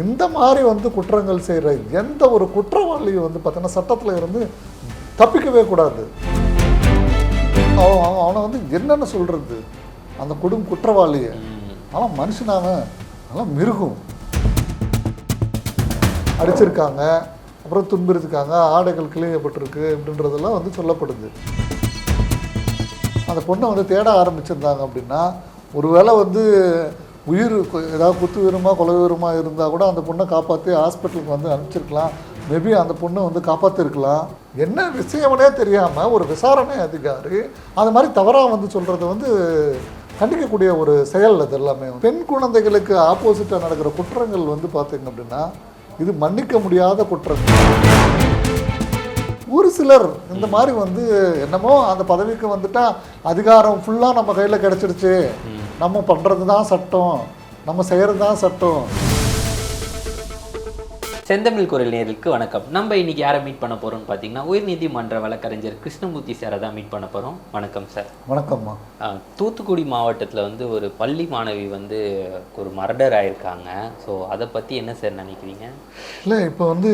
இந்த மாதிரி வந்து குற்றங்கள் செய்கிற எந்த ஒரு குற்றவாளியும் வந்து பார்த்தீங்கன்னா சட்டத்தில் இருந்து தப்பிக்கவே கூடாது. அவனை வந்து என்னென்னு சொல்கிறது, அந்த குற்றவாளியை அவன் மனுஷனான அதெல்லாம் மிருகம். அடிச்சிருக்காங்க, அப்புறம் துன்புறுத்திருக்காங்க, ஆடைகள் கிழியப்பட்டிருக்கு அப்படின்றதெல்லாம் வந்து சொல்லப்படுது. அந்த பொண்ணை வந்து தேட ஆரம்பிச்சிருந்தாங்க அப்படின்னா, ஒருவேளை வந்து உயிர் ஏதாவது குத்து வீரமாக கொலை வீரமாக இருந்தால் கூட அந்த பொண்ணை காப்பாற்றி ஹாஸ்பிட்டலுக்கு வந்து அனுப்பிச்சிருக்கலாம். மேபி அந்த பொண்ணை வந்து காப்பாற்றிருக்கலாம். என்ன விஷயம்னே தெரியாமல் ஒரு விசாரணை அதிகாரி அது மாதிரி தவறாக வந்து சொல்கிறது வந்து கண்டிக்கக்கூடிய ஒரு செயல். அது எல்லாமே பெண் குழந்தைகளுக்கு ஆப்போசிட்டாக நடக்கிற குற்றங்கள் வந்து பார்த்திங்க அப்படின்னா இது மன்னிக்க முடியாத குற்றங்கள். ஒரு சிலர் இந்த மாதிரி வந்து என்னமோ அந்த பதவிக்கு வந்துட்டா அதிகாரம் ஃபுல்லாக நம்ம கையில் கிடச்சிடுச்சு, நம்ம பண்ணுறது தான் சட்டம், நம்ம செய்கிறது தான் சட்டம். செந்தமிழ் குரல் நேயர்களுக்கு வணக்கம். நம்ம இன்னைக்கு யாரை மீட் பண்ண போகிறோம்னு பார்த்தீங்கன்னா உயர்நீதிமன்ற வழக்கறிஞர் கிருஷ்ணமூர்த்தி சாரை தான் மீட் பண்ண போகிறோம். வணக்கம் சார். வணக்கம்மா. தூத்துக்குடி மாவட்டத்தில் வந்து ஒரு பள்ளி மாணவி வந்து ஒரு மர்டர் ஆயிருக்காங்க. ஸோ அதை பற்றி என்ன சார் நினைக்கிறீங்க? இல்லை, இப்போ வந்து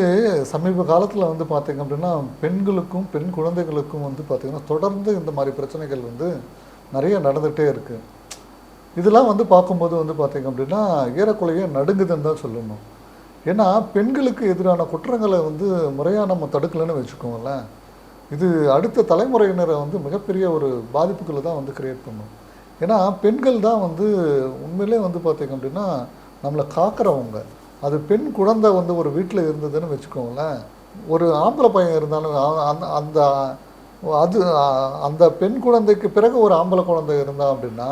சமீப காலத்தில் வந்து பார்த்திங்க அப்படின்னா பெண்களுக்கும் பெண் குழந்தைகளுக்கும் வந்து பார்த்திங்கன்னா தொடர்ந்து இந்த மாதிரி பிரச்சனைகள் வந்து நிறைய நடந்துகிட்டே இருக்குது. இதெல்லாம் வந்து பார்க்கும்போது வந்து பார்த்திங்க அப்படின்னா ஏறக்குறைய நடுங்குதுன்னு தான் சொல்லணும். ஏன்னா பெண்களுக்கு எதிரான குற்றங்களை வந்து முறையாக நம்ம தடுக்கலைன்னு வச்சுக்கோங்களேன், இது அடுத்த தலைமுறையினரை வந்து மிகப்பெரிய ஒரு பாதிப்புகளை தான் வந்து கிரியேட் பண்ணும். ஏன்னா பெண்கள் தான் வந்து உண்மையிலே வந்து பார்த்திங்க அப்படின்னா நம்மளை காக்கிறவங்க. அது பெண் குழந்தை வந்து ஒரு வீட்டில் இருந்ததுன்னு வச்சுக்கோங்களேன், ஒரு ஆம்பளை பையன் இருந்தாலும் அந்த அது அந்த பெண் குழந்தைக்கு பிறகு ஒரு ஆம்பளை குழந்தை இருந்தால் அப்படின்னா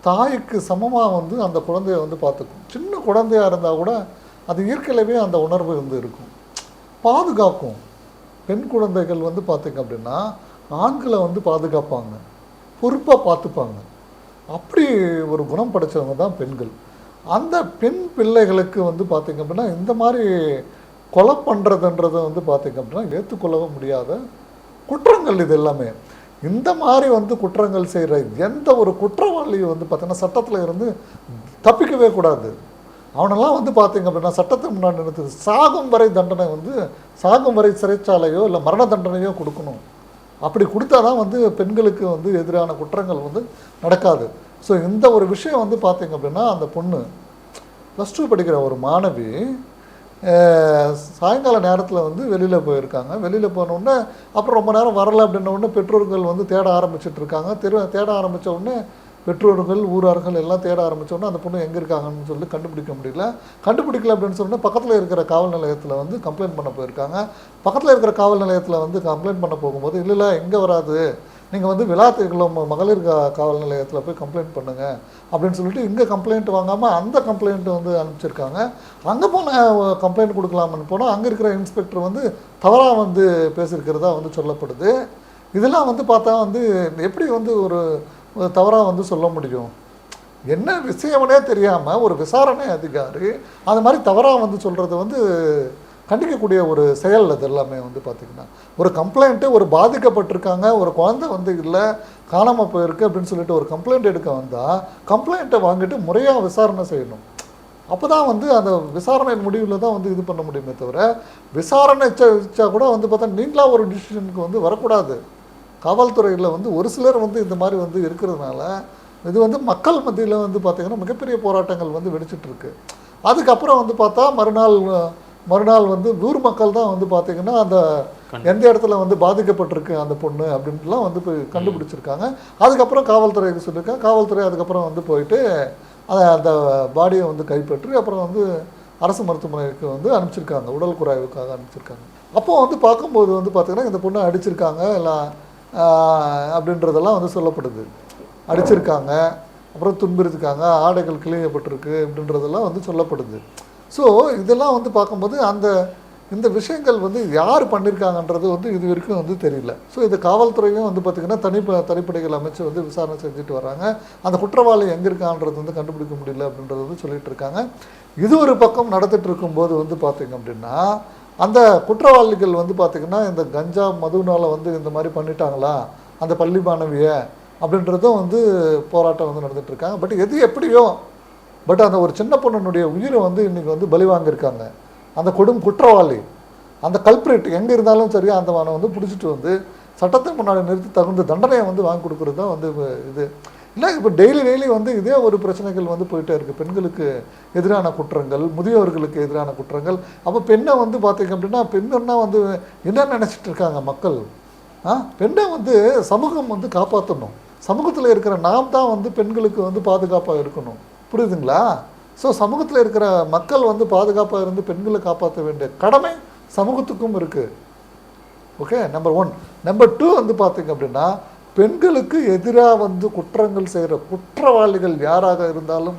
தாய்க்கு சமமாக வந்து அந்த குழந்தைய வந்து பார்த்துக்கும். சின்ன குழந்தையாக இருந்தால் கூட அது இயற்கையிலவே அந்த உணர்வு வந்து இருக்கும், பாதுகாக்கும். பெண் குழந்தைகள் வந்து பார்த்திங்க அப்படின்னா ஆண்களை வந்து பாதுகாப்பாங்க, பொறுப்பாக பார்த்துப்பாங்க. அப்படி ஒரு குணம் படைத்தவங்க தான் பெண்கள். அந்த பெண் பிள்ளைகளுக்கு வந்து பார்த்திங்க அப்படின்னா இந்த மாதிரி கொலை பண்ணுறதுன்றதை வந்து பார்த்திங்க அப்படின்னா ஏற்றுக்கொள்ளவும் முடியாத குற்றங்கள் இது எல்லாமே. இந்த மாதிரி வந்து குற்றங்கள் செய்கிற எந்த ஒரு குற்றவாளியும் வந்து பார்த்திங்கன்னா சட்டத்தில் இருந்து தப்பிக்கவே கூடாது. அவனெல்லாம் வந்து பார்த்திங்க அப்படின்னா சட்டத்துக்கு முன்னாடி நிறுத்து சாகும் வரை தண்டனை வந்து சாகும் வரை சிறைச்சாலையோ இல்லை மரண தண்டனையோ கொடுக்கணும். அப்படி கொடுத்தா தான் வந்து பெண்களுக்கு வந்து எதிரான குற்றங்கள் வந்து நடக்காது. ஸோ இந்த ஒரு விஷயம் வந்து பார்த்திங்க அப்படின்னா அந்த பொண்ணு +2 படிக்கிற ஒரு மாணவி சாயங்கால நேரத்தில் வந்து வெளியில் போயிருக்காங்க. வெளியில் போனோடனே அப்புறம் ரொம்ப நேரம் வரலை அப்படின்னோடனே பெற்றோர்கள் வந்து தேட ஆரம்பிச்சிட்ருக்காங்க. தேட ஆரம்பித்த உடனே பெற்றோர்கள் ஊரார்கள் எல்லாம் தேட ஆரம்பித்தோடனே அந்த பொண்ணு எங்கே இருக்காங்கன்னு சொல்லி கண்டுபிடிக்கல அப்படின்னு சொன்னால் பக்கத்தில் இருக்கிற காவல் நிலையத்தில் வந்து கம்ப்ளைண்ட் பண்ண போயிருக்காங்க. பக்கத்தில் இருக்கிற காவல் நிலையத்தில் வந்து கம்ப்ளைண்ட் பண்ண போகும்போது இல்லை எங்கே வராது, நீங்கள் வந்து விளாத்திக்குளம் மகளிர் காவல் நிலையத்தில் போய் கம்ப்ளைண்ட் பண்ணுங்கள் அப்படின்னு சொல்லிட்டு இங்கே கம்ப்ளைண்ட் வாங்காமல் அந்த கம்ப்ளைண்ட் வந்து அனுப்பிச்சிருக்காங்க. அங்கே போன கம்ப்ளைண்ட் கொடுக்கலாம்னு போனால் அங்கே இருக்கிற இன்ஸ்பெக்டர் வந்து தவறாக வந்து பேசியிருக்கிறதா வந்து சொல்லப்படுது. இதெல்லாம் வந்து பார்த்தா வந்து எப்படி வந்து ஒரு தவறாக வந்து சொல்ல முடியும்? என்ன விஷயம்னே தெரியாமல் ஒரு விசாரணை அதிகாரி அது மாதிரி தவறாக வந்து சொல்கிறது வந்து கண்டிக்கக்கூடிய ஒரு செயல். அது எல்லாமே வந்து பார்த்திங்கன்னா ஒரு கம்ப்ளைண்ட்டு, ஒரு பாதிக்கப்பட்டிருக்காங்க, ஒரு குழந்தை வந்து இல்லை காணாமல் போயிருக்கு அப்படின்னு சொல்லிட்டு ஒரு கம்ப்ளைண்ட் எடுக்க வந்தால் கம்ப்ளைண்ட்டை வாங்கிட்டு முறையாக விசாரணை செய்யணும். அப்போ தான் வந்து அந்த விசாரணை முடிவில் தான் வந்து இது பண்ண முடியுமே தவிர விசாரணை வச்சா கூட வந்து பார்த்தா நீங்களாக ஒரு டிசிஷனுக்கு வந்து வரக்கூடாது. காவல்துறையில் வந்து ஒரு சிலர் வந்து இந்த மாதிரி வந்து இருக்கிறதுனால இது வந்து மக்கள் மத்தியில் வந்து பார்த்திங்கன்னா மிகப்பெரிய போராட்டங்கள் வந்து வெடிச்சிட்ருக்கு. அதுக்கப்புறம் வந்து பார்த்தா மறுநாள் வந்து ஊர் மக்கள் தான் வந்து பார்த்திங்கன்னா அந்த எந்த இடத்துல வந்து பாதிக்கப்பட்டிருக்கு அந்த பொண்ணு அப்படின்ட்டுலாம் வந்து போய் கண்டுபிடிச்சிருக்காங்க. அதுக்கப்புறம் காவல்துறைக்கு சொல்லியிருக்காங்க. காவல்துறை அதுக்கப்புறம் வந்து போயிட்டு அந்த பாடியை வந்து கைப்பற்றி அப்புறம் வந்து அரசு மருத்துவமனைக்கு வந்து அனுப்பிச்சிருக்காங்க, உடல் குறைவுக்காக அனுப்பிச்சிருக்காங்க. அப்போது வந்து பார்க்கும்போது வந்து பார்த்திங்கன்னா இந்த பொண்ணை அடிச்சிருக்காங்க எல்லாம் அப்படின்றதெல்லாம் வந்து சொல்லப்படுது. அடிச்சிருக்காங்க, அப்புறம் துன்புறுத்திருக்காங்க, ஆடைகள் கிழியப்பட்டிருக்கு அப்படின்றதெல்லாம் வந்து சொல்லப்படுது. ஸோ இதெல்லாம் வந்து பார்க்கும்போது இந்த விஷயங்கள் வந்து யார் பண்ணியிருக்காங்கன்றது வந்து இது வரைக்கும் வந்து தெரியல. ஸோ இது காவல்துறையும் வந்து பார்த்திங்கன்னா தனிப்படைகள் அமைச்சு வந்து விசாரணை செஞ்சுட்டு வராங்க. அந்த குற்றவாளி எங்கே இருக்கான்றது வந்து கண்டுபிடிக்க முடியல அப்படின்றது வந்து சொல்லிகிட்டு இருக்காங்க. இது ஒரு பக்கம் நடந்துகிட்டு இருக்கும்போது வந்து பார்த்திங்க அப்படின்னா அந்த குற்றவாளிகள் வந்து பார்த்திங்கன்னா இந்த கஞ்சா மதுனால் வந்து இந்த மாதிரி பண்ணிட்டாங்களா அந்த பள்ளி மாணவியை அப்படின்றதும் வந்து போராட்டம் வந்து நடந்துகிட்ருக்காங்க. பட் எது எப்படியோ பட் அந்த ஒரு சின்ன பொண்ணுடைய உயிரை வந்து இன்றைக்கி வந்து பலி வாங்கியிருக்காங்க. அந்த கொடும் குற்றவாளி, அந்த கல்பிரேட் எங்கே இருந்தாலும் சரி அந்த அவனை வந்து பிடிச்சிட்டு வந்து சட்டத்தை முன்னாடி நிறுத்தி தகுந்த தண்டனையை வந்து வாங்கி கொடுக்குறது தான் வந்து இது இல்லை. இப்போ டெய்லி வந்து இதே ஒரு பிரச்சனைகள் வந்து போயிட்டே இருக்குது. பெண்களுக்கு எதிரான குற்றங்கள், முதியோர்களுக்கு எதிரான குற்றங்கள். அப்போ பெண்ணை வந்து பார்த்திங்க அப்படின்னா பெண்ணுன்னா வந்து என்ன நினச்சிட்டு இருக்காங்க மக்கள்? பெண்ணை வந்து சமூகம் வந்து காப்பாற்றணும். சமூகத்தில் இருக்கிற நாம் தான் வந்து பெண்களுக்கு வந்து பாதுகாப்பாக இருக்கணும். புரியுதுங்களா? ஸோ சமூகத்தில் இருக்கிற மக்கள் வந்து பாதுகாப்பாக இருந்து பெண்களை காப்பாற்ற வேண்டிய கடமை சமூகத்துக்கும் இருக்குது. Okay, number 1. நம்பர் 2 வந்து பார்த்திங்க அப்படின்னா பெண்களுக்கு எதிராக வந்து குற்றங்கள் செய்கிற குற்றவாளிகள் யாராக இருந்தாலும்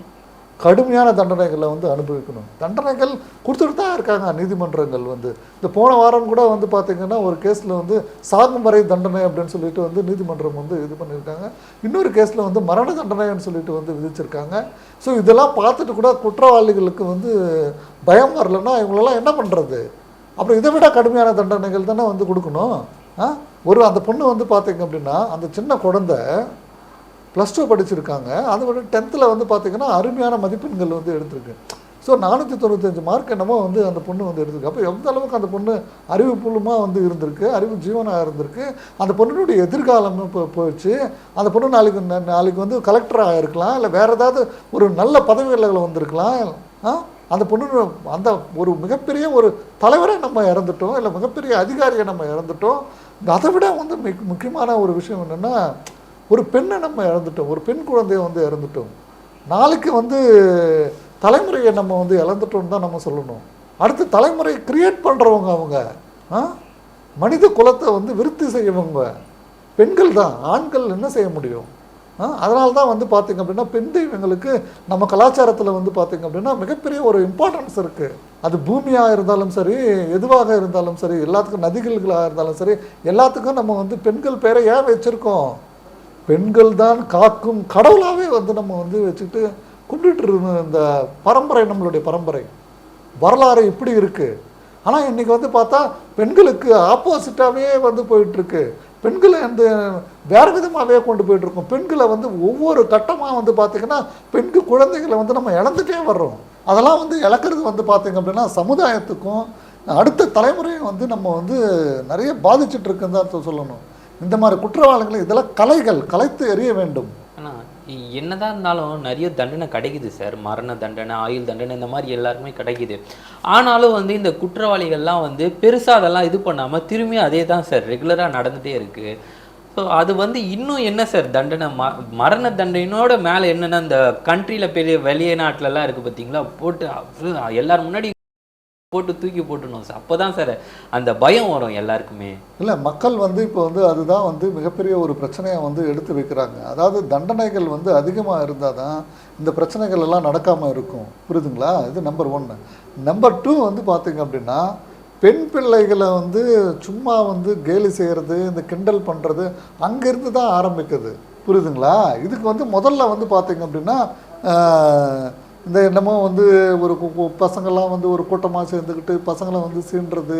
கடுமையான தண்டனைகளை வந்து அனுபவிக்கணும். தண்டனைகள் கொடுத்துட்டு தான் இருக்காங்க நீதிமன்றங்கள் வந்து. இந்த போன வாரம் கூட வந்து பார்த்திங்கன்னா ஒரு கேஸில் வந்து சாகும் வரை தண்டனை அப்படின்னு சொல்லிட்டு வந்து நீதிமன்றம் வந்து இது பண்ணியிருக்காங்க. இன்னொரு கேஸில் வந்து மரண தண்டனைன்னு சொல்லிட்டு வந்து விதிச்சிருக்காங்க. ஸோ இதெல்லாம் பார்த்துட்டு கூட குற்றவாளிகளுக்கு வந்து பயம் வரலன்னா இவங்களெல்லாம் என்ன பண்ணுறது? அப்புறம் இதை விட கடுமையான தண்டனைகள் தானே வந்து கொடுக்கணும். அந்த பொண்ணு வந்து பார்த்திங்க அப்படின்னா அந்த சின்ன குழந்தை +2 படிச்சிருக்காங்க. அதை விட 10th வந்து பார்த்திங்கன்னா அருமையான மதிப்பெண்கள் வந்து எடுத்திருக்கு. ஸோ 495 மார்க் என்னமோ வந்து அந்த பொண்ணு வந்து எடுத்திருக்கு. அப்போ எந்த அளவுக்கு அந்த பொண்ணு அறிவுபூர்வமாக வந்து இருந்திருக்கு, அறிவு ஜீவனாக இருந்திருக்கு. அந்த பொண்ணுடைய எதிர்காலம் போயிடுச்சு. அந்த பொண்ணு நாளைக்கு வந்து கலெக்டராக இருக்கலாம், இல்லை வேறு ஏதாவது ஒரு நல்ல பதவிகளில் வந்திருக்கலாம். அந்த பொண்ணு அந்த ஒரு மிகப்பெரிய ஒரு தலைவரை நம்ம இறந்துட்டோம், இல்லை மிகப்பெரிய அதிகாரியை நம்ம இறந்துட்டோம். அதை விட வந்து முக்கியமான ஒரு விஷயம் என்னென்னா ஒரு பெண்ணை நம்ம இழந்துட்டோம், ஒரு பெண் குழந்தையை வந்து இறந்துட்டோம். நாளைக்கு வந்து தலைமுறையை நம்ம வந்து இழந்துட்டோம்னு தான் நம்ம சொல்லணும். அடுத்த தலைமுறை கிரியேட் பண்ணுறவங்க அவங்க, மனித குலத்தை வந்து விருத்தி செய்யவங்க பெண்கள் தான். ஆண்கள் என்ன செய்ய முடியும்? அதனால தான் வந்து பார்த்திங்க அப்படின்னா பெண் தெய்வங்களுக்கு நம்ம கலாச்சாரத்தில் வந்து பார்த்திங்க அப்படின்னா மிகப்பெரிய ஒரு இம்பார்ட்டன்ஸ் இருக்குது. அது பூமியாக இருந்தாலும் சரி, எதுவாக இருந்தாலும் சரி, எல்லாத்துக்கும் நதிகளாக இருந்தாலும் சரி, எல்லாத்துக்கும் நம்ம வந்து பெண்கள் பேரை ஏன் வச்சுருக்கோம்? பெண்கள் தான் காக்கும் கடவுளாகவே வந்து நம்ம வந்து வச்சுக்கிட்டு கும்பிட்டு இருக்கோம். இந்த பரம்பரை, நம்மளுடைய பரம்பரை வரலாறு இப்படி இருக்குது. ஆனால் இன்றைக்கி வந்து பார்த்தா பெண்களுக்கு ஆப்போசிட்டாகவே வந்து போயிட்டுருக்கு. பெண்களை அந்த வேறு விதமாகவே கொண்டு போயிட்டுருக்கோம். பெண்களை வந்து ஒவ்வொரு கட்டமாக வந்து பார்த்திங்கன்னா பெண்கள் குழந்தைகளை வந்து நம்ம இழந்துட்டே வர்றோம். அதெல்லாம் வந்து இழக்கிறது வந்து பார்த்திங்க அப்படின்னா சமுதாயத்துக்கும் அடுத்த தலைமுறையும் வந்து நம்ம வந்து நிறைய பாதிச்சுட்ருக்குன்னு தான் சொல்லணும். இந்த மாதிரி குற்றவாளிகளை இதெல்லாம் கலைத்து எறிய வேண்டும். ஆனால் என்னதான் இருந்தாலும் நிறைய தண்டனை கிடைக்குது சார். மரண தண்டனை, ஆயுள் தண்டனை, இந்த மாதிரி எல்லாருமே கிடைக்குது. ஆனாலும் வந்து இந்த குற்றவாளிகள்லாம் வந்து பெருசாக அதெல்லாம் இது பண்ணாமல் திரும்பி அதே தான் சார் ரெகுலராக நடந்துகிட்டே இருக்குது. ஸோ அது வந்து இன்னும் என்ன சார் தண்டனை, மரண தண்டனையோட மேலே என்னென்னா இந்த கண்ட்ரியில் பெரிய வெளிநாட்டிலலாம் இருக்குது பார்த்தீங்களா, போட்டு எல்லாரும் முன்னாடி போட்டு தூக்கி போட்டுணும் சார். அப்போ தான் சார் அந்த பயம் வரும் எல்லாருக்குமே. இல்லை, மக்கள் வந்து இப்போ வந்து அதுதான் வந்து மிகப்பெரிய ஒரு பிரச்சனையை வந்து எடுத்து வைக்கிறாங்க. அதாவது தண்டனைகள் வந்து அதிகமாக இருந்தால் தான் இந்த பிரச்சனைகள் எல்லாம் நடக்காமல் இருக்கும். புரியுதுங்களா? இது நம்பர் 1. நம்பர் 2 வந்து பார்த்திங்க அப்படின்னா பெண் பிள்ளைகளை வந்து சும்மா வந்து கேலி செய்கிறது, இந்த கிண்டல் பண்ணுறது அங்கேருந்து தான் ஆரம்பிக்குது. புரியுதுங்களா? இதுக்கு வந்து முதல்ல வந்து பார்த்திங்க அப்படின்னா இந்த என்னமோ வந்து ஒரு பசங்கள்லாம் வந்து ஒரு கூட்டமாக சேர்ந்துக்கிட்டு பசங்களை வந்து சீண்டுறது,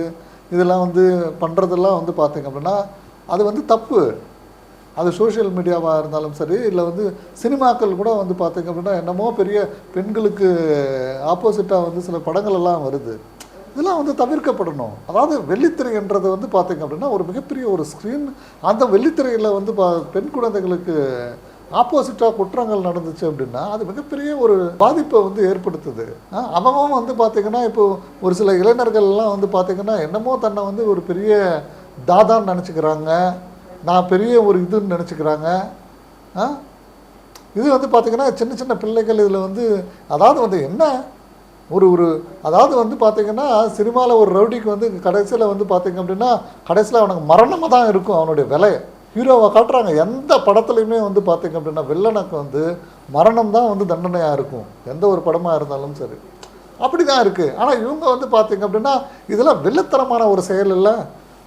இதெல்லாம் வந்து பண்ணுறதெல்லாம் வந்து பார்த்திங்க அப்படின்னா அது வந்து தப்பு. அது சோஷியல் மீடியாவாக இருந்தாலும் சரி, இல்லை வந்து சினிமாக்கள் கூட வந்து பார்த்திங்க அப்படின்னா என்னமோ பெரிய பெண்களுக்கு ஆப்போசிட்டாக வந்து சில படங்கள் எல்லாம் வருது. இதெல்லாம் வந்து தவிர்க்கப்படணும். அதாவது வெள்ளித்திரைன்றது வந்து பார்த்திங்க அப்படின்னா ஒரு மிகப்பெரிய ஒரு ஸ்க்ரீன். அந்த வெள்ளித்திரையில் வந்து பெண் குழந்தைகளுக்கு ஆப்போசிட்டாக குற்றங்கள் நடந்துச்சு அப்படின்னா அது மிகப்பெரிய ஒரு பாதிப்பை வந்து ஏற்படுத்துது. அவன் வந்து பார்த்திங்கன்னா இப்போ ஒரு சில இளைஞர்கள்லாம் வந்து பார்த்திங்கன்னா என்னமோ தன்னை வந்து ஒரு பெரிய தாதான்னு நினச்சிக்கிறாங்க, நான் பெரிய ஒரு இதுன்னு நினச்சிக்கிறாங்க. இது வந்து பார்த்திங்கன்னா சின்ன சின்ன பிள்ளைகள் இதில் வந்து அதாவது வந்து என்ன ஒரு அதாவது வந்து பார்த்திங்கன்னா சினிமாவில் ஒரு ரவுடிக்கு வந்து கடைசியில் வந்து பார்த்திங்க அப்படின்னா கடைசியில் அவனுக்கு மரணமாக தான் இருக்கும் அவனுடைய விலை. ஹீரோவை காட்டுறாங்க எந்த படத்துலையுமே வந்து பார்த்திங்க அப்படின்னா வில்லனுக்கு வந்து மரணம் தான் வந்து தண்டனையாக இருக்கும், எந்த ஒரு படமாக இருந்தாலும் சரி. அப்படி தான் இருக்குது. ஆனால் இவங்க வந்து பார்த்திங்க அப்படின்னா இதெல்லாம் வெள்ளத்தனமான ஒரு செயல் இல்லை.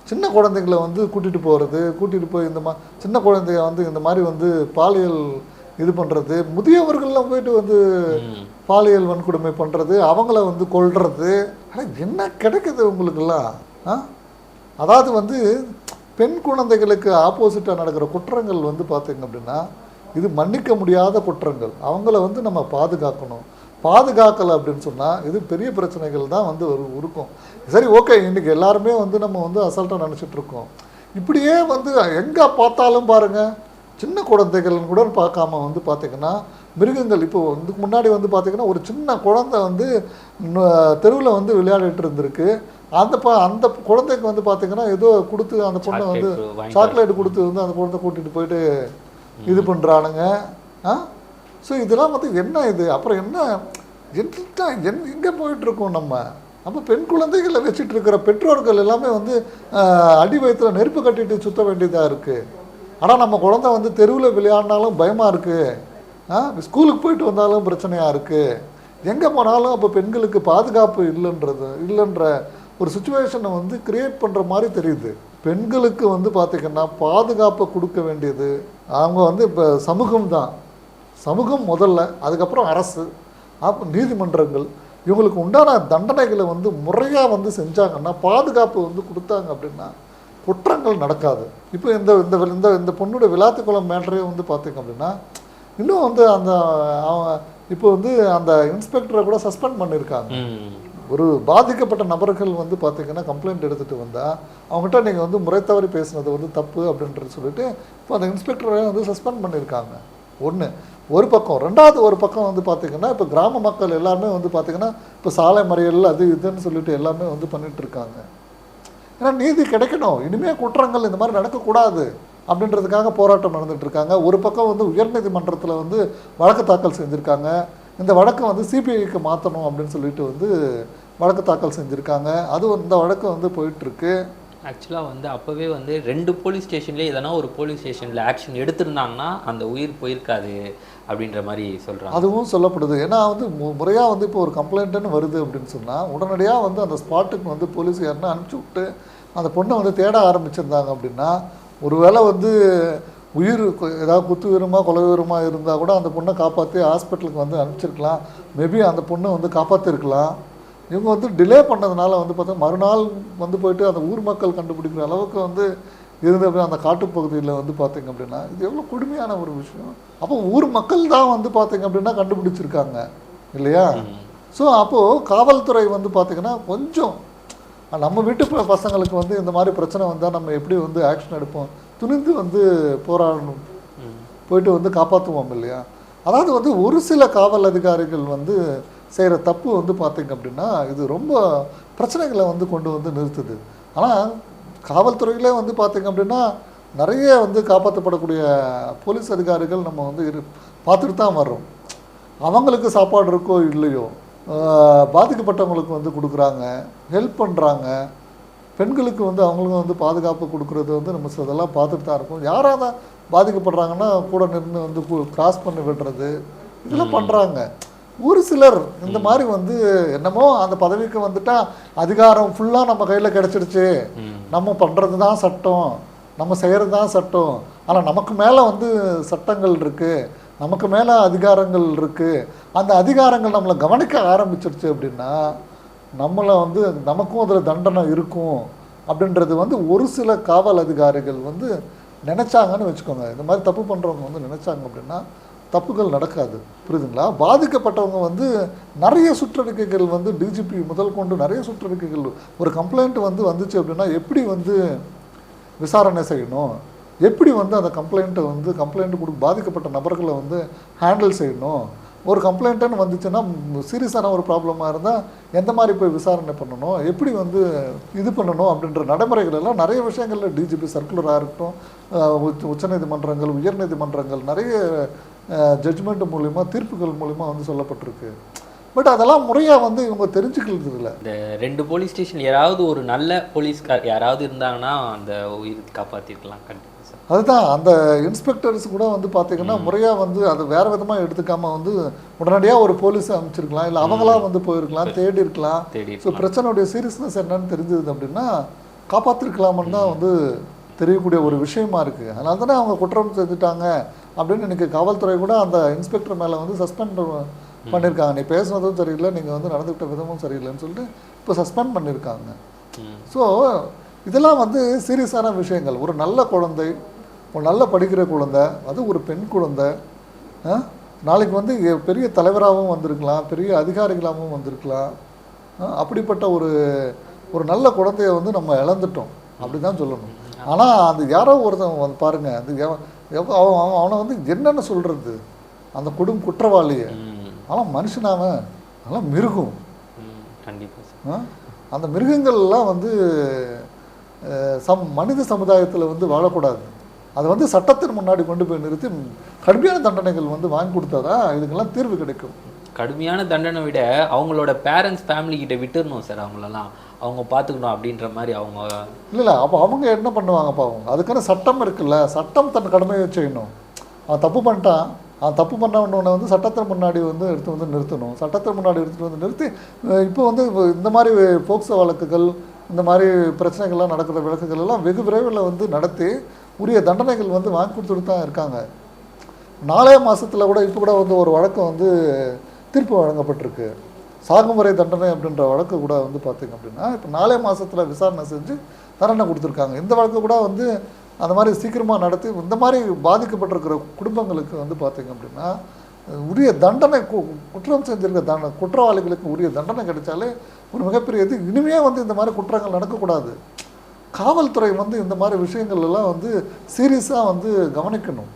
சின்ன குழந்தைங்களை வந்து கூட்டிகிட்டு போய் இந்த சின்ன குழந்தைய வந்து இந்த மாதிரி வந்து பாலியல் இது பண்ணுறது, முதியவர்கள்லாம் போயிட்டு வந்து பாலியல் வன்கொடுமை பண்ணுறது, அவங்கள வந்து கொல்றது. ஆனால் என்ன கிடைக்குது உங்களுக்கெல்லாம்? அதாவது வந்து பெண் குழந்தைகளுக்கு ஆப்போசிட்டாக நடக்கிற குற்றங்கள் வந்து பார்த்திங்க அப்படின்னா இது மன்னிக்க முடியாத குற்றங்கள். அவங்கள வந்து நம்ம பாதுகாக்கணும். பாதுகாக்கலை அப்படின்னு சொன்னால் இது பெரிய பிரச்சனைகள் தான் வந்து இருக்கும். சரி, ஓகே, இன்றைக்கி எல்லாருமே வந்து நம்ம வந்து அசால்ட்டாக நினச்சிட்டு இருக்கோம். இப்படியே வந்து எங்கே பார்த்தாலும் பாருங்கள், சின்ன குழந்தைகள்னு கூட பார்க்காம வந்து பார்த்திங்கன்னா மிருகங்கள். இப்போ இதுக்கு முன்னாடி வந்து பார்த்திங்கன்னா ஒரு சின்ன குழந்தை வந்து தெருவில் வந்து விளையாடிட்டு இருந்திருக்கு. அந்த குழந்தைக்கு வந்து பார்த்திங்கன்னா ஏதோ கொடுத்து அந்த பொண்ணை வந்து சாக்லேட் கொடுத்து வந்து அந்த குழந்தை கூட்டிகிட்டு போயிட்டு இது பண்ணுறானுங்க. ஸோ இதெல்லாம் வந்து என்ன இது? அப்புறம் எங்கே போயிட்டுருக்கோம் நம்ம? அப்போ பெண் குழந்தைகளை வச்சுட்டு இருக்கிற பெற்றோர்கள் எல்லாமே வந்து அடி வயிற்றுல நெருப்பு கட்டிட்டு சுற்ற வேண்டியதாக இருக்குது. ஆனால் நம்ம குழந்தை வந்து தெருவில் விளையாடினாலும் பயமாக இருக்குது, ஸ்கூலுக்கு போயிட்டு வந்தாலும் பிரச்சனையாக இருக்குது, எங்கே போனாலும் அப்போ பெண்களுக்கு பாதுகாப்பு இல்லைன்ற ஒரு சுச்சுவேஷனை வந்து கிரியேட் பண்ணுற மாதிரி தெரியுது. பெண்களுக்கு வந்து பார்த்திங்கன்னா பாதுகாப்பை கொடுக்க வேண்டியது அவங்க வந்து இப்போ சமூகம் முதல்ல, அதுக்கப்புறம் அரசு, அப்போ நீதிமன்றங்கள் இவங்களுக்கு உண்டான தண்டனைகளை வந்து முறையாக வந்து செஞ்சாங்கன்னா, பாதுகாப்பு வந்து கொடுத்தாங்க அப்படின்னா குற்றங்கள் நடக்காது. இப்போ இந்த பொண்ணுடைய விளாத்துக்குளம் மேட்டரே வந்து பார்த்திங்க அப்படின்னா இன்னும் வந்து இப்போ வந்து அந்த இன்ஸ்பெக்டரை கூட சஸ்பெண்ட் பண்ணியிருக்காங்க. ஒரு பாதிக்கப்பட்ட நபர்கள் வந்து பார்த்திங்கன்னா கம்ப்ளைண்ட் எடுத்துகிட்டு வந்தால் அவங்ககிட்ட நீங்கள் வந்து முறை தவறி பேசுனது வந்து தப்பு அப்படின்றது சொல்லிட்டு இப்போ அந்த இன்ஸ்பெக்டரை வந்து சஸ்பெண்ட் பண்ணியிருக்காங்க. ஒரு பக்கம். ரெண்டாவது ஒரு பக்கம் வந்து பார்த்திங்கன்னா இப்போ கிராம மக்கள் எல்லாருமே வந்து பார்த்திங்கன்னா இப்போ சாலை மறியல் அது இதுன்னு சொல்லிட்டு எல்லாமே வந்து பண்ணிகிட்ருக்காங்க. ஏன்னா நீதி கிடைக்கணும், இனிமேல் குற்றங்கள் இந்த மாதிரி நடக்கக்கூடாது அப்படின்றதுக்காக போராட்டம் நடந்துகிட்ருக்காங்க. ஒரு பக்கம் வந்து உயர்நீதிமன்றத்தில் வந்து வழக்கு தாக்கல் செஞ்சுருக்காங்க. இந்த வழக்கை வந்து சிபிஐக்கு மாற்றணும் அப்படின்னு சொல்லிட்டு வந்து வழக்கு தாக்கல் செஞ்சுருக்காங்க. இந்த வழக்கு வந்து போயிட்டுருக்கு. ஆக்சுவலாக வந்து அப்போவே வந்து 2 போலீஸ் ஸ்டேஷன்லேயே எதனா ஒரு போலீஸ் ஸ்டேஷனில் ஆக்ஷன் எடுத்திருந்தாங்கன்னா அந்த உயிர் போயிருக்காது அப்படின்ற மாதிரி சொல்கிறாங்க. அதுவும் சொல்லப்படுது. ஏன்னா வந்து முறையாக வந்து இப்போ ஒரு கம்ப்ளைண்ட்டுன்னு வருது அப்படின்னு சொன்னால் உடனடியாக வந்து அந்த ஸ்பாட்டுக்கு வந்து போலீஸ் யாருன்னா அனுப்பிச்சி விட்டு அந்த பொண்ணை வந்து தேட ஆரம்பிச்சிருந்தாங்க அப்படின்னா ஒருவேளை வந்து உயிர் ஏதாவது குத்து வீரமாக கொலை வீரமாக இருந்தால் கூட அந்த பொண்ணை காப்பாற்றி ஹாஸ்பிட்டலுக்கு வந்து அனுப்பிச்சிருக்கலாம். மேபி அந்த பொண்ணை வந்து காப்பாற்றிருக்கலாம். இவங்க வந்து டிலே பண்ணதுனால வந்து பார்த்தா மறுநாள் வந்து போயிட்டு அந்த ஊர் மக்கள் கண்டுபிடிக்கிற அளவுக்கு வந்து இருந்த அந்த காட்டுப்பகுதியில் வந்து பார்த்திங்க அப்படின்னா இது எவ்வளோ கொடுமையான ஒரு விஷயம். அப்போ ஊர் மக்கள் தான் வந்து பார்த்திங்க அப்படின்னா கண்டுபிடிச்சிருக்காங்க இல்லையா? ஸோ அப்போது காவல்துறை வந்து பார்த்திங்கன்னா கொஞ்சம் நம்ம வீட்டு பசங்களுக்கு வந்து இந்த மாதிரி பிரச்சனை வந்தால் நம்ம எப்படி வந்து ஆக்ஷன் எடுப்போம், துணிந்து வந்து போராடணும், போயிட்டு வந்து காப்பாற்றுவோம் இல்லையா? அதாவது வந்து ஒரு சில காவல் அதிகாரிகள் வந்து செய்கிற தப்பு வந்து பார்த்திங்க அப்படின்னா இது ரொம்ப பிரச்சனைகளை வந்து கொண்டு வந்து நிறுத்துது. ஆனால் காவல்துறையிலே வந்து பார்த்திங்க அப்படின்னா நிறைய வந்து காப்பாற்றப்படக்கூடிய போலீஸ் அதிகாரிகள் நம்ம வந்து பார்த்துட்டு தான் வர்றோம். அவங்களுக்கு சாப்பாடு இருக்கோ இல்லையோ பாதிக்கப்பட்டவங்களுக்கு வந்து கொடுக்குறாங்க, ஹெல்ப் பண்ணுறாங்க. பெண்களுக்கு வந்து அவங்களுக்கும் வந்து பாதுகாப்பு கொடுக்குறது வந்து நம்ம இதெல்லாம் பார்த்துட்டு தான் இருக்கோம். யாராவது பாதிக்கப்படுறாங்கன்னா கூட நின்று வந்து கிராஸ் பண்ணி விடுறது இதெல்லாம் பண்ணுறாங்க. ஒரு சிலர் இந்த மாதிரி வந்து என்னமோ அந்த பதவிக்கு வந்துட்டா அதிகாரம் ஃபுல்லாக நம்ம கையில் கிடச்சிடுச்சு, நம்ம பண்ணுறது தான் சட்டம், நம்ம செய்கிறது தான் சட்டம், ஆனால் நமக்கு மேலே வந்து சட்டங்கள் இருக்குது, நமக்கு மேலே அதிகாரங்கள் இருக்குது, அந்த அதிகாரங்கள் நம்மளை கவனிக்க ஆரம்பிச்சிருச்சு அப்படின்னா நம்மளை வந்து நமக்கும் அதில் தண்டனை இருக்கும் அப்படின்றது வந்து ஒரு சில காவல் அதிகாரிகள் வந்து நினச்சாங்கன்னு வச்சுக்கோங்க. இந்த மாதிரி தப்பு பண்ணுறவங்க வந்து நினச்சாங்க அப்படின்னா தப்புகள் நடக்காது. புரியுதுங்களா? பாதிக்கப்பட்டவங்க வந்து நிறைய சுற்றறிக்கைகள் வந்து டிஜிபி முதல் கொண்டு நிறைய சுற்றறிக்கைகள், ஒரு கம்ப்ளைண்ட் வந்து வந்துச்சு அப்படின்னா எப்படி வந்து விசாரணை செய்யணும், எப்படி வந்து அந்த கம்ப்ளைண்ட் பாதிக்கப்பட்ட நபர்களை வந்து ஹேண்டில் செய்யணும், ஒரு கம்ப்ளைண்ட்டுன்னு வந்துச்சுன்னா சீரியஸான ஒரு ப்ராப்ளமாக இருந்தால் எந்த மாதிரி போய் விசாரணை பண்ணணும், எப்படி வந்து இது பண்ணணும் அப்படின்ற நடைமுறைகள் எல்லாம் நிறைய விஷயங்களில் டிஜிபி சர்க்குலராக இருக்கட்டும், உச்சநீதிமன்றங்கள், உயர்நீதிமன்றங்கள் நிறைய ஜட்ஜ்மெண்ட் மூலிமா, தீர்ப்புகள் மூலிமா வந்து சொல்லப்பட்டிருக்கு. பட் அதெல்லாம் முறையாக வந்து இவங்க தெரிஞ்சுக்கிறது இல்லை. இந்த 2 போலீஸ் ஸ்டேஷன் யாராவது ஒரு நல்ல போலீஸ்கார் யாராவது இருந்தாங்கன்னா அந்த உயிர் காப்பாற்றிருக்கலாம் கண்டிப்பாக சார். அதுதான் அந்த இன்ஸ்பெக்டர்ஸ் கூட வந்து பார்த்திங்கன்னா முறையாக வந்து அது வேறு விதமாக எடுத்துக்காமல் வந்து உடனடியாக ஒரு போலீஸை அனுப்பிச்சிருக்கலாம், இல்லை அவங்களாம் வந்து போயிருக்கலாம், தேடி இருக்கலாம். ஸோ பிரச்சனையுடைய சீரியஸ்னஸ் என்னன்னு தெரிஞ்சது அப்படின்னா காப்பாற்றிருக்கலாமன்னு தான் வந்து தெரியக்கூடிய ஒரு விஷயமா இருக்குது. அதனால தானே அவங்க குற்றம் செஞ்சுட்டாங்க அப்படின்னு இன்றைக்கி காவல்துறை கூட அந்த இன்ஸ்பெக்டர் மேலே வந்து சஸ்பெண்ட் பண்ணியிருக்காங்க. நீ பேசுனதும் சரியில்லை, நீங்கள் வந்து நடந்துக்கிட்ட விதமும் சரியில்லைன்னு சொல்லிட்டு இப்போ சஸ்பெண்ட் பண்ணியிருக்காங்க. ஸோ இதெல்லாம் வந்து சீரியஸான விஷயங்கள். ஒரு நல்ல குழந்தை ஒரு நல்ல படிக்கிற குழந்தை, அது ஒரு பெண் குழந்தை, நாளைக்கு வந்து பெரிய தலைவராகவும் வந்திருக்கலாம், பெரிய அதிகாரிகளாகவும் வந்திருக்கலாம். அப்படிப்பட்ட ஒரு ஒரு நல்ல குழந்தைய வந்து நம்ம இழந்துட்டோம் அப்படி தான் சொல்லணும். ஆனால் அது யாரோ ஒருத்தன் வந்து பாருங்கள், அது அவனை வந்து என்னென்னு சொல்கிறது, அந்த குற்றவாளியை. ஆனால் மனுஷனாவன் அதெல்லாம் மிருகம். கண்டிப்பாக அந்த மிருகங்கள்லாம் வந்து மனித சமுதாயத்தில் வந்து வாழக்கூடாது. அதை வந்து சட்டத்தின் முன்னாடி கொண்டு போய் நிறுத்தி கடுமையான தண்டனைகள் வந்து வாங்கி கொடுத்தாதான் இதுக்கெல்லாம் தீர்வு கிடைக்கும். கடுமையான தண்டனை விட அவங்களோட பேரண்ட்ஸ் ஃபேமிலி கிட்ட விட்டுறணும் சார். அவங்களெல்லாம் அவங்க பார்த்துக்கணும் அப்படின்ற மாதிரி அவங்க இல்லை அப்போ அவங்க என்ன பண்ணுவாங்கப்பா, அவங்க அதுக்கான சட்டம் இருக்குல்ல, சட்டம் தன் கடமையை செய்யணும். அவன் தப்பு பண்ணிட்டான், அவன் தப்பு பண்ணவனோட வந்து சட்டத்தின் முன்னாடி வந்து எடுத்து வந்து நிறுத்தணும். சட்டத்தின் முன்னாடி எடுத்துகிட்டு வந்து நிறுத்தி இப்போ வந்து இந்த மாதிரி போக்சோ வழக்குகள், இந்த மாதிரி பிரச்சனைகள்லாம் நடக்கிற வழக்குகள் எல்லாம் வெகு விரைவில் வந்து நடத்தி உரிய தண்டனைகள் வந்து வாங்கி கொடுத்துட்டு தான் இருக்காங்க. 4 மாதத்தில் கூட இப்போ கூட வந்து ஒரு வழக்கு வந்து தீர்ப்பு வழங்கப்பட்டிருக்கு. சாகுமுறை தண்டனை அப்படின்ற வழக்கு கூட வந்து பார்த்திங்க அப்படின்னா இப்போ 4 மாதத்தில் விசாரணை செஞ்சு தண்டனை கொடுத்துருக்காங்க. இந்த வழக்கு கூட வந்து அந்த மாதிரி சீக்கிரமாக நடத்தி இந்த மாதிரி பாதிக்கப்பட்டிருக்கிற குடும்பங்களுக்கு வந்து பார்த்திங்க அப்படின்னா உரிய தண்டனை, குற்றம் செஞ்சிருக்க குற்றவாளிகளுக்கு உரிய தண்டனை கிடைச்சாலே ஒரு மிகப்பெரிய இது. இனிமே வந்து இந்த மாதிரி குற்றங்கள் நடக்கக்கூடாது. காவல்துறை வந்து இந்த மாதிரி விஷயங்கள் எல்லாம் வந்து சீரியஸாக வந்து கவனிக்கணும்.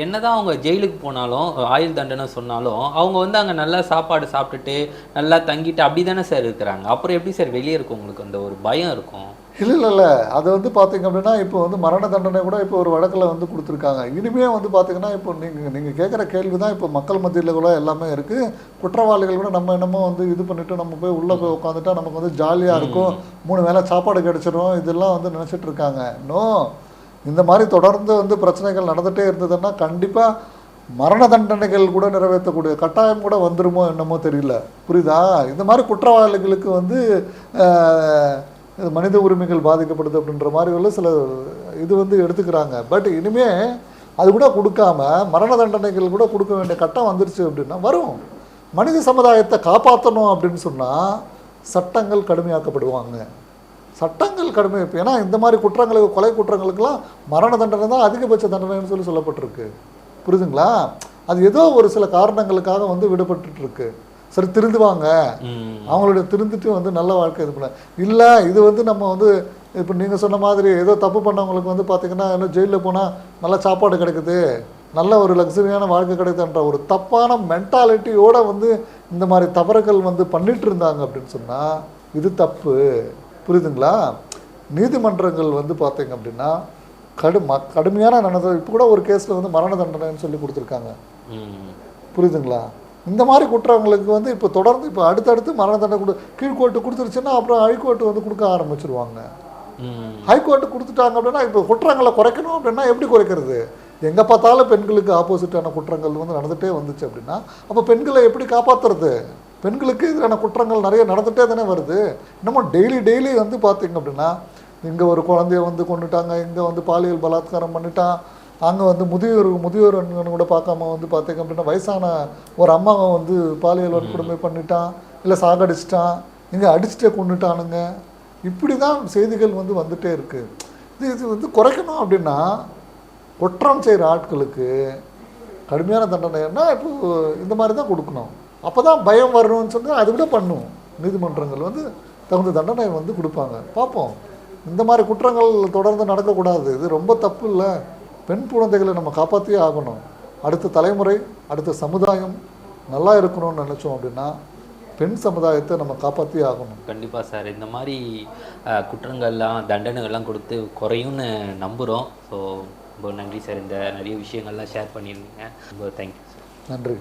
என்னதான் அவங்க ஜெயிலுக்கு போனாலும் ஆயுள் தண்டனை சொன்னாலும் அவங்க வந்து அங்கே நல்லா சாப்பாடு சாப்பிட்டுட்டு நல்லா தங்கிட்டு அப்படி தானே சார் இருக்கிறாங்க. அப்புறம் எப்படி சார் வெளியே இருக்கும் உங்களுக்கு அந்த ஒரு பயம் இருக்கும்? இல்லை அது வந்து பார்த்திங்க அப்படின்னா இப்போ வந்து மரண தண்டனை கூட இப்போ ஒரு வழக்கில் வந்து கொடுத்துருக்காங்க. இனிமேல் வந்து பார்த்திங்கன்னா இப்போ நீங்கள் கேட்குற கேள்வி தான் இப்போ மக்கள் மத்தியில் கூட எல்லாமே இருக்குது. குற்றவாளிகள் கூட நம்ம என்னமோ வந்து இது பண்ணிவிட்டு நம்ம போய் உள்ளே போய் உட்காந்துட்டா நமக்கு வந்து ஜாலியாக இருக்கும், 3 வேளை சாப்பாடு கிடச்சிரும், இதெல்லாம் வந்து நினச்சிட்டு இருக்காங்க. இந்த மாதிரி தொடர்ந்து வந்து பிரச்சனைகள் நடந்துகிட்டே இருந்ததுன்னா கண்டிப்பாக மரண தண்டனைகள் கூட நிறைவேற்றக்கூடிய கட்டாயம் கூட வந்துருமோ என்னமோ தெரியல. புரியுதா? இந்த மாதிரி குற்றவாளிகளுக்கு வந்து மனித உரிமைகள் பாதிக்கப்படுது அப்படின்ற மாதிரி உள்ள சில இது வந்து எடுத்துக்கிறாங்க. பட் இனிமேல் அது கூட கொடுக்காம மரண தண்டனைகள் கூட கொடுக்க வேண்டிய கட்டம் வந்துருச்சு அப்படின்னா வரும். மனித சமுதாயத்தை காப்பாற்றணும் அப்படின்னு சொன்னால் சட்டங்கள் கடுமையாக்கப்படுவாங்க. சட்டங்கள் கடுமை. ஏன்னா இந்த மாதிரி குற்றங்களுக்கு, கொலை குற்றங்களுக்கெல்லாம் மரண தண்டனை தான் அதிகபட்ச தண்டனைன்னு சொல்லப்பட்டிருக்கு. புரியுதுங்களா? அது ஏதோ ஒரு சில காரணங்களுக்காக வந்து விடுபட்டுருக்கு. சரி திருந்துவாங்க, அவங்களுடைய திருந்துட்டு வந்து நல்ல வாழ்க்கை இது பண்ண இல்லை. இது வந்து நம்ம வந்து இப்போ நீங்கள் சொன்ன மாதிரி ஏதோ தப்பு பண்ணவங்களுக்கு வந்து பார்த்திங்கன்னா இன்னும் ஜெயிலில் போனால் நல்ல சாப்பாடு கிடைக்குது, நல்ல ஒரு லக்ஸரியான வாழ்க்கை கிடைக்குதுன்ற ஒரு தப்பான மென்டாலிட்டியோடு வந்து இந்த மாதிரி தவறுகள் வந்து பண்ணிட்டு இருந்தாங்க அப்படின்னு சொன்னால் இது தப்பு. புரியுதுங்களா? நீதிமன்றங்கள் வந்து பார்த்திங்க அப்படின்னா கடுமையான நடந்தது. இப்போ கூட ஒரு கேஸில் வந்து மரண தண்டனைன்னு சொல்லி கொடுத்துருக்காங்க. புரியுதுங்களா? இந்த மாதிரி குற்றங்களுக்கு வந்து இப்போ தொடர்ந்து இப்போ அடுத்தடுத்து மரண தண்டனை கீழ்கோர்ட்டு கொடுத்துருச்சுன்னா அப்புறம் ஹைகோர்ட்டு வந்து கொடுக்க ஆரம்பிச்சிருவாங்க. ஹைகோர்ட்டு கொடுத்துட்டாங்க அப்படின்னா இப்போ குற்றங்களை குறைக்கணும் அப்படின்னா எப்படி குறைக்கிறது? எங்கே பார்த்தாலும் பெண்களுக்கு ஆப்போசிட்டான குற்றங்கள் வந்து நடந்துகிட்டே வந்துச்சு அப்படின்னா அப்போ பெண்களை எப்படி காப்பாற்றுறது? பெண்களுக்கு எதிரான குற்றங்கள் நிறைய நடந்துகிட்டே தானே வருது. இன்னமும் டெய்லி வந்து பார்த்திங்க அப்படின்னா இங்கே ஒரு குழந்தைய வந்து கொண்டுட்டாங்க, இங்கே வந்து பாலியல் பலாத்காரம் பண்ணிட்டான், அங்கே வந்து முதியோர் கூட பார்க்காம வந்து பார்த்திங்க அப்படின்னா வயசான ஒரு அம்மாவை வந்து பாலியல் வன்கொடுமை பண்ணிட்டான், இல்லை சாகடிச்சிட்டான், இங்கே அடிச்சுட்டே கொண்டுட்டானுங்க. இப்படி தான் செய்திகள் வந்து வந்துகிட்டே இருக்குது. இது வந்து குறைக்கணும் அப்படின்னா குற்றம் செய்கிற ஆட்களுக்கு கடுமையான தண்டனைன்னா இப்போ இந்த மாதிரி தான் கொடுக்கணும். அப்போ தான் பயம் வரணும்னு சொன்னால் அது விட பண்ணும். நீதிமன்றங்கள் வந்து தகுந்த தண்டனை வந்து கொடுப்பாங்க. பார்ப்போம். இந்த மாதிரி குற்றங்கள் தொடர்ந்து நடக்கக்கூடாது. இது ரொம்ப தப்பு இல்லை. பெண் குழந்தைகளை நம்ம காப்பாற்றியே ஆகணும். அடுத்த தலைமுறை, அடுத்த சமுதாயம் நல்லா இருக்கணும்னு நினச்சோம் அப்படின்னா பெண் சமுதாயத்தை நம்ம காப்பாற்றியே ஆகணும். கண்டிப்பாக சார். இந்த மாதிரி குற்றங்கள்லாம் தண்டனைகள்லாம் கொடுத்து குறையும்னு நம்புகிறோம். ஸோ ரொம்ப நன்றி சார். இந்த நிறைய விஷயங்கள்லாம் ஷேர் பண்ணியிருந்தீங்க. ரொம்ப தேங்க்யூ சார். நன்றி.